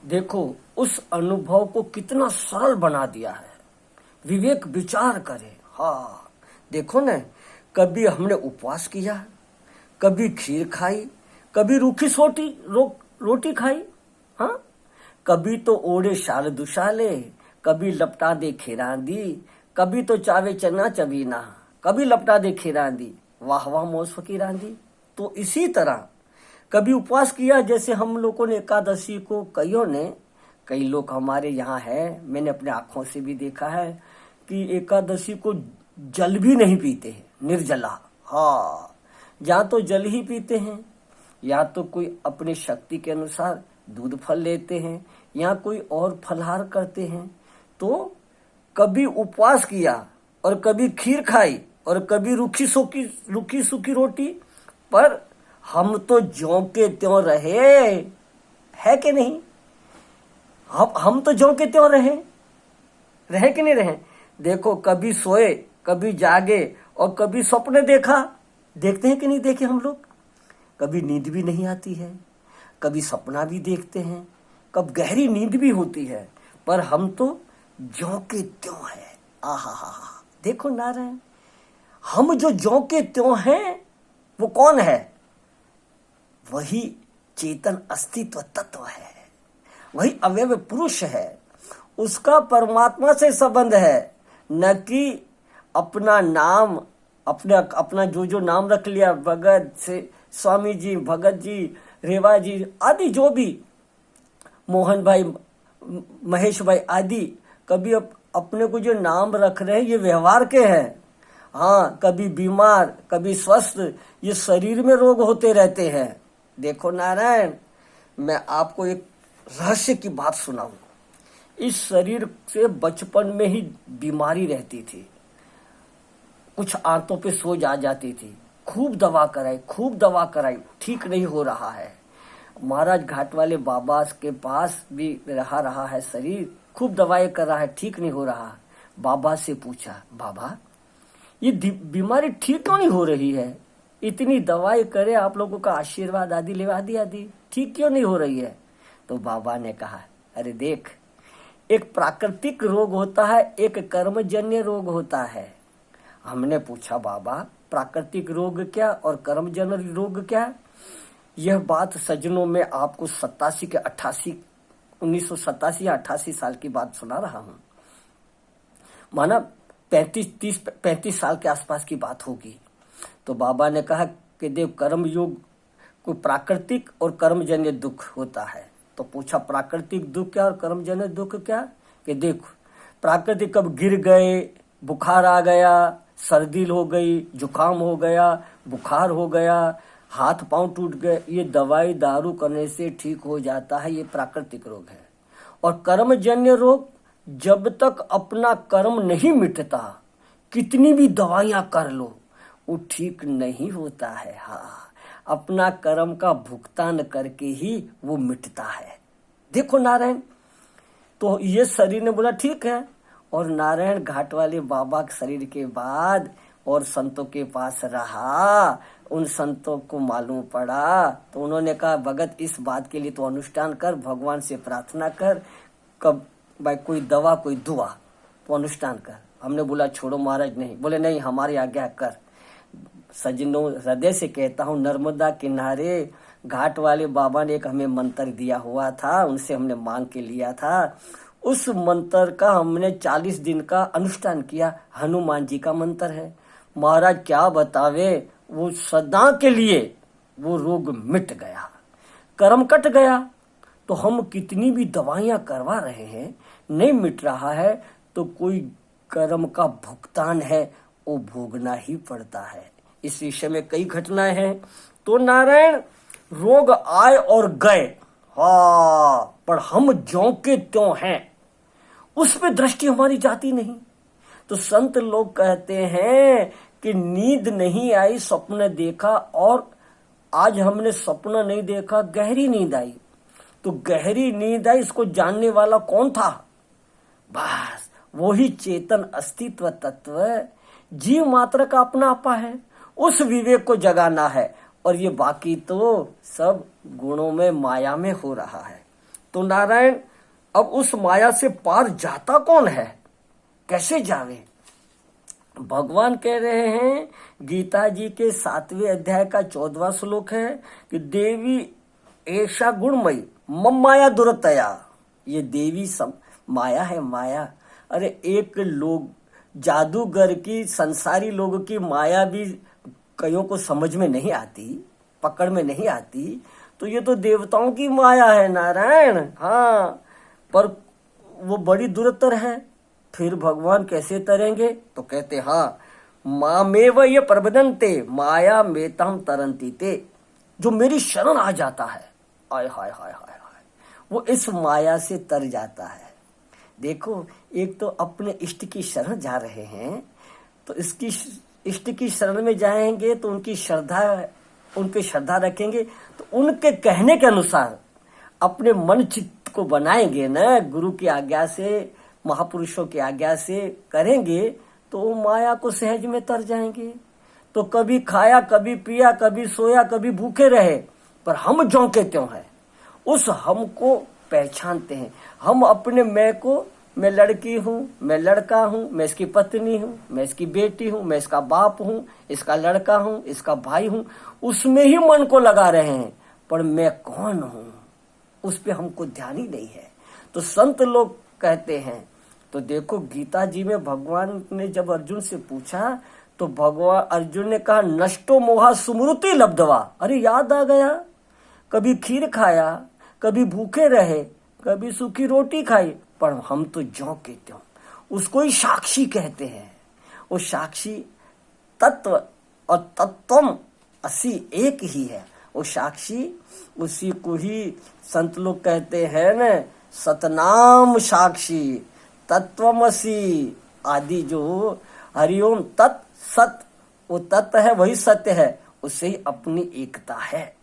देखो उस अनुभव को कितना सरल बना दिया है। विवेक विचार करे। हाँ देखो न, कभी हमने उपवास किया, कभी खीर खाई, कभी रूखी रोटी खाई। हाँ, कभी तो ओढ़े शाल दुशाले, कभी लपटा दे खीरांदी, कभी तो चावे चना चबीना, कभी लपटा दे खीरांदी, वाह वाह मौज फकीरांदी। तो इसी तरह कभी उपवास किया, जैसे हम लोगों ने एकादशी को, कई लोग हमारे यहाँ है, मैंने अपने आंखों से भी देखा है कि एकादशी को जल भी नहीं पीते हैं, निर्जला। हाँ, या तो जल ही पीते हैं, या तो कोई अपनी शक्ति के अनुसार दूध फल लेते हैं, या कोई और फलहार करते हैं। तो कभी उपवास किया और कभी खीर खाई और कभी रूखी सूखी रोटी, पर हम तो ज्यों के त्यों रहे, है कि नहीं? हम तो ज्यों के त्यों रहे कि नहीं रहे? देखो, कभी सोए, कभी जागे और कभी सपने देखते हैं कि नहीं देखे हम लोग? कभी नींद भी नहीं आती है, कभी सपना भी देखते हैं, कब गहरी नींद भी होती है, पर हम तो ज्यों के त्यों है। आहा, देखो नारायण, हम जो ज्यों के त्यों हैं वो कौन है? वही चेतन अस्तित्व तत्व है, वही अवयव पुरुष है। उसका परमात्मा से संबंध है, न कि अपना नाम, अपना जो नाम रख लिया, भगत से स्वामी जी, भगत जी, रेवा जी आदि, जो भी मोहन भाई, महेश भाई आदि, कभी अपने को जो नाम रख रहे हैं ये व्यवहार के हैं। हाँ, कभी बीमार, कभी स्वस्थ, ये शरीर में रोग होते रहते हैं। देखो नारायण, मैं आपको एक रहस्य की बात सुनाऊं। इस शरीर से बचपन में ही बीमारी रहती थी, कुछ आंतों पे सोज आ जाती थी, खूब दवा कराई, ठीक नहीं हो रहा है। महाराज घाट वाले बाबा के पास भी रहा है शरीर, खूब दवाई कर रहा है, ठीक नहीं हो रहा। बाबा से पूछा, बाबा ये बीमारी ठीक क्यों नहीं हो रही है? इतनी दवाई करे, आप लोगों का आशीर्वाद आदि ठीक क्यों नहीं हो रही है? तो बाबा ने कहा, अरे देख, एक प्राकृतिक रोग होता है, एक कर्मजन्य रोग होता है। हमने पूछा, बाबा प्राकृतिक रोग क्या और कर्मजन्य रोग क्या? यह बात सज्जनों में आपको 1987 या 88 साल की बात सुना रहा हूं, माना 35 साल के आसपास की बात होगी। तो बाबा ने कहा कि देव, कर्म योग को प्राकृतिक और कर्मजन्य दुख होता है। तो पूछा, प्राकृतिक दुख क्या और कर्मजन्य दुख क्या? कि देखो, प्राकृतिक कब गिर गए, बुखार आ गया, सर्दी हो गई, जुकाम हो गया, बुखार हो गया, हाथ पांव टूट गए, ये दवाई दारू करने से ठीक हो जाता है, ये प्राकृतिक रोग है। और कर्मजन्य रोग, जब तक अपना कर्म नहीं मिटता, कितनी भी दवाइयां कर लो, वो ठीक नहीं होता है। हाँ, अपना कर्म का भुगतान करके ही वो मिटता है। देखो नारायण, तो ये शरीर ने बोला ठीक है, और नारायण घाट वाले बाबा के शरीर के बाद और संतों के पास रहा, उन संतों को मालूम पड़ा, तो उन्होंने कहा, भगत इस बात के लिए तो अनुष्ठान कर, भगवान से प्रार्थना कर, कब भाई कोई दवा कोई दुआ, तो अनुष्ठान कर। हमने बोला छोड़ो महाराज, नहीं। बोले नहीं, हमारी आज्ञा कर। सज्जनों, हृदय से कहता हूँ, नर्मदा किनारे घाट वाले बाबा ने एक हमें मंत्र दिया हुआ था, उनसे हमने मांग के लिया था। उस मंत्र का हमने 40 दिन का अनुष्ठान किया। हनुमान जी का मंत्र है। महाराज क्या बतावे, वो सदा के लिए वो रोग मिट गया, कर्म कट गया। तो हम कितनी भी दवाइयां करवा रहे हैं, नहीं मिट रहा है, तो कोई कर्म का भुगतान है, वो भोगना ही पड़ता है। इस विषय में कई घटनाएं हैं। तो नारायण, रोग आए और गए, हाँ, पर हम ज्यों के त्यों हैं, उस पे दृष्टि हमारी जाती नहीं। तो संत लोग कहते हैं कि नींद नहीं आई, स्वप्न देखा, और आज हमने सपना नहीं देखा, गहरी नींद आई। तो गहरी नींद आई, इसको जानने वाला कौन था? बस वही चेतन अस्तित्व तत्व, जीव मात्र का अपना आपा है। उस विवेक को जगाना है, और ये बाकी तो सब गुणों में, माया में हो रहा है। तो नारायण अब उस माया से पार जाता कौन है, कैसे जावे? भगवान कह रहे हैं, गीता जी के 7वें अध्याय का 14वां श्लोक है कि देवी ऐसा गुणमयी मम माया दुरतया। ये देवी सब माया है, माया। अरे एक लोग जादूगर की, संसारी लोगों की माया भी कईयों को समझ में नहीं आती, पकड़ में नहीं आती, तो ये तो देवताओं की माया है नारायण। हाँ, पर वो बड़ी दुरतर है। फिर भगवान कैसे तरेंगे? तो कहते हाँ, मामेव ये प्रबदन्ते माया मेताम तरंती ते। जो मेरी शरण आ जाता है, आय हाय हाय हाय हाय, वो इस माया से तर जाता है। देखो, एक तो अपने इष्ट की शरण जा रहे हैं, तो इसकी इष्ट की शरण में जाएंगे तो उनकी श्रद्धा, उन पे श्रद्धा रखेंगे, तो उनके कहने के अनुसार अपने मन चित्त को बनाएंगे ना, गुरु की आज्ञा से, महापुरुषों की आज्ञा से करेंगे, तो वो माया को सहज में तर जाएंगे। तो कभी खाया, कभी पिया, कभी सोया, कभी भूखे रहे, पर हम ज्यों के त्यों हैं, उस हम को पहचानते हैं। हम अपने मैं को, मैं लड़की हूँ, मैं लड़का हूँ, मैं इसकी पत्नी हूँ, मैं इसकी बेटी हूँ, मैं इसका बाप हूँ, इसका लड़का हूँ, इसका भाई हूँ, उसमें ही मन को लगा रहे हैं, पर मैं कौन हूँ उस पे हमको ध्यान ही नहीं है। तो संत लोग कहते हैं, तो देखो गीता जी में भगवान ने जब अर्जुन से पूछा, तो भगवान अर्जुन ने कहा नष्टो मोहा सुमृति लब्धवा। अरे याद आ गया, कभी खीर खाया, कभी भूखे रहे, कभी सूखी रोटी खाई, पर हम तो ज्यों के त्यों। उसको ही साक्षी कहते हैं। वो साक्षी तत्व और तत्वम असी एक ही है। वो साक्षी, उसी को ही संत लोग कहते हैं न, सतनाम साक्षी तत्वमसी आदि। जो हरिओम तत् सत, वो तत्व है, वही सत्य है, उससे ही अपनी एकता है।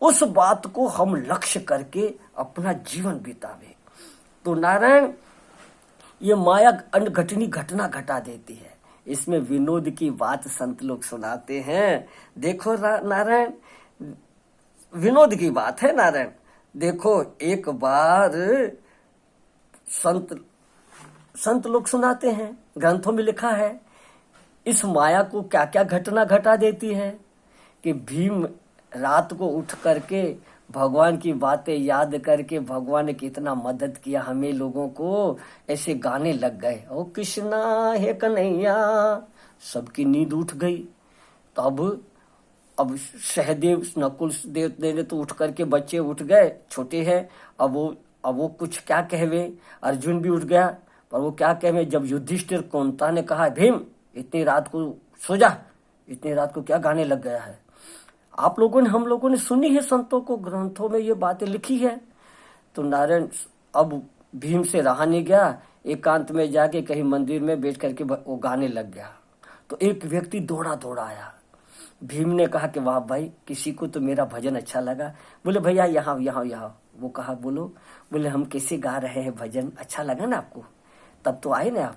उस बात को हम लक्ष्य करके अपना जीवन बितावे। तो नारायण, ये माया अनघटनी घटना घटा देती है। इसमें विनोद की बात संत लोग सुनाते हैं। देखो नारायण, विनोद की बात है नारायण। देखो एक बार संत लोग सुनाते हैं, ग्रंथों में लिखा है, इस माया को क्या क्या घटना घटा देती है कि भीम रात को उठ करके भगवान की बातें याद करके, भगवान ने कितना मदद किया हमें लोगों को, ऐसे गाने लग गए, ओ कृष्णा हे कन्हैया, सबकी नींद उठ गई। तो अब सहदेव, नकुल देव तो उठ करके, बच्चे उठ गए, छोटे हैं, अब वो कुछ क्या कहवे। अर्जुन भी उठ गया, पर वो क्या कहवे। जब युधिष्ठिर कुंता ने कहा भीम इतनी रात को सो जा, इतनी रात को क्या गाने लग गया है। आप लोगों ने, हम लोगों ने सुनी है, संतों को ग्रंथों में ये बातें लिखी है। तो नारायण अब भीम से रहा नहीं गया, एकांत में जाके कहीं मंदिर में बैठ करके वो गाने लग गया। तो एक व्यक्ति दौड़ा दौड़ा आया। भीम ने कहा कि वाह भाई, किसी को तो मेरा भजन अच्छा लगा। बोले भैया यहाँ यहाँ यहाँ। वो कहा बोलो। बोले हम कैसे गा रहे हैं भजन, अच्छा लगा ना आपको, तब तो आए ना आप।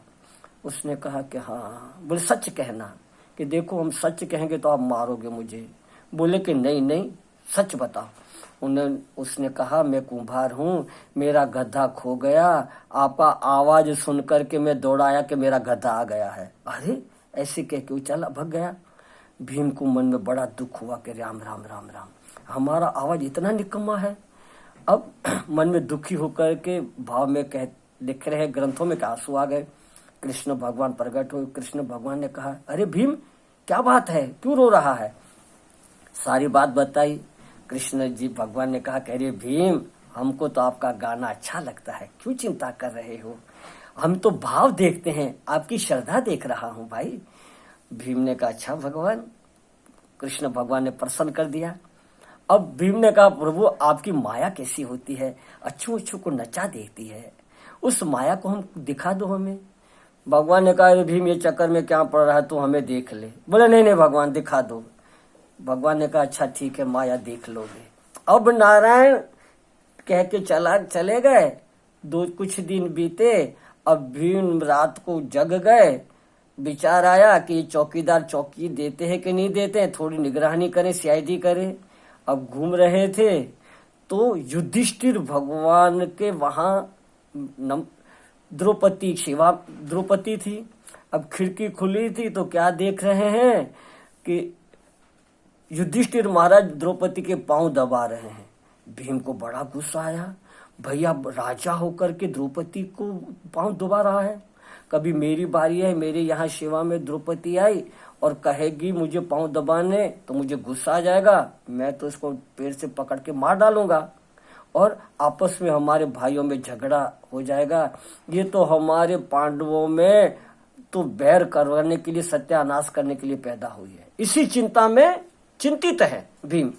उसने कहा कि हाँ। बोले सच कहना कि देखो हम सच कहेंगे तो आप मारोगे मुझे। बोले कि नहीं नहीं सच बताओ। उसने कहा मैं कुम्हार हूँ, मेरा गधा खो गया, आपका आवाज सुन करके मैं दौड़ाया कि मेरा गधा आ गया है। अरे ऐसे कह के वो चला भग गया। भीम को मन में बड़ा दुख हुआ कि राम राम राम राम, हमारा आवाज इतना निकम्मा है। अब मन में दुखी होकर के भाव में लिख रहे ग्रंथों में क्या आंसू आ गए। कृष्ण भगवान प्रकट हुए। कृष्ण भगवान ने कहा अरे भीम क्या बात है, क्यों रो रहा है। सारी बात बताई। कृष्ण जी भगवान ने कहा अरे भीम, हमको तो आपका गाना अच्छा लगता है, क्यों चिंता कर रहे हो, हम तो भाव देखते हैं, आपकी श्रद्धा देख रहा हूं भाई। भीम ने कहा अच्छा भगवान। कृष्ण भगवान ने प्रसन्न कर दिया। अब भीम ने कहा प्रभु आपकी माया कैसी होती है, अच्छू अच्छू को नचा देती है, उस माया को हम दिखा दो हमें। भगवान ने कहा अरे भीम ये चक्कर में क्या पड़ रहा है, तू हमें देख ले। बोले नहीं नहीं भगवान दिखा दो। भगवान ने कहा अच्छा ठीक है, माया देख लोगे। अब नारायण कह के चले गए। कुछ दिन बीते। अब भीम रात को जग गए। विचार आया कि चौकीदार चौकी देते हैं कि नहीं देते हैं, थोड़ी निगरानी करें, सीआईडी करें। अब घूम रहे थे तो युधिष्ठिर भगवान के वहां द्रौपदी थी। अब खिड़की खुली थी तो क्या देख रहे हैं कि युधिष्ठिर महाराज द्रौपदी के पांव दबा रहे हैं। भीम को बड़ा गुस्सा आया, भैया राजा होकर के द्रौपदी को पांव दबा रहा है। कभी मेरी बारी है, मेरे यहाँ सेवा में द्रौपदी आई और कहेगी मुझे पांव दबाने, तो मुझे गुस्सा आ जाएगा, मैं तो इसको पैर से पकड़ के मार डालूंगा और आपस में हमारे भाइयों में झगड़ा हो जाएगा। ये तो हमारे पांडवों में तो बैर करने के लिए, सत्यानाश करने के लिए पैदा हुई है। इसी चिंता में चिंतित है भीम।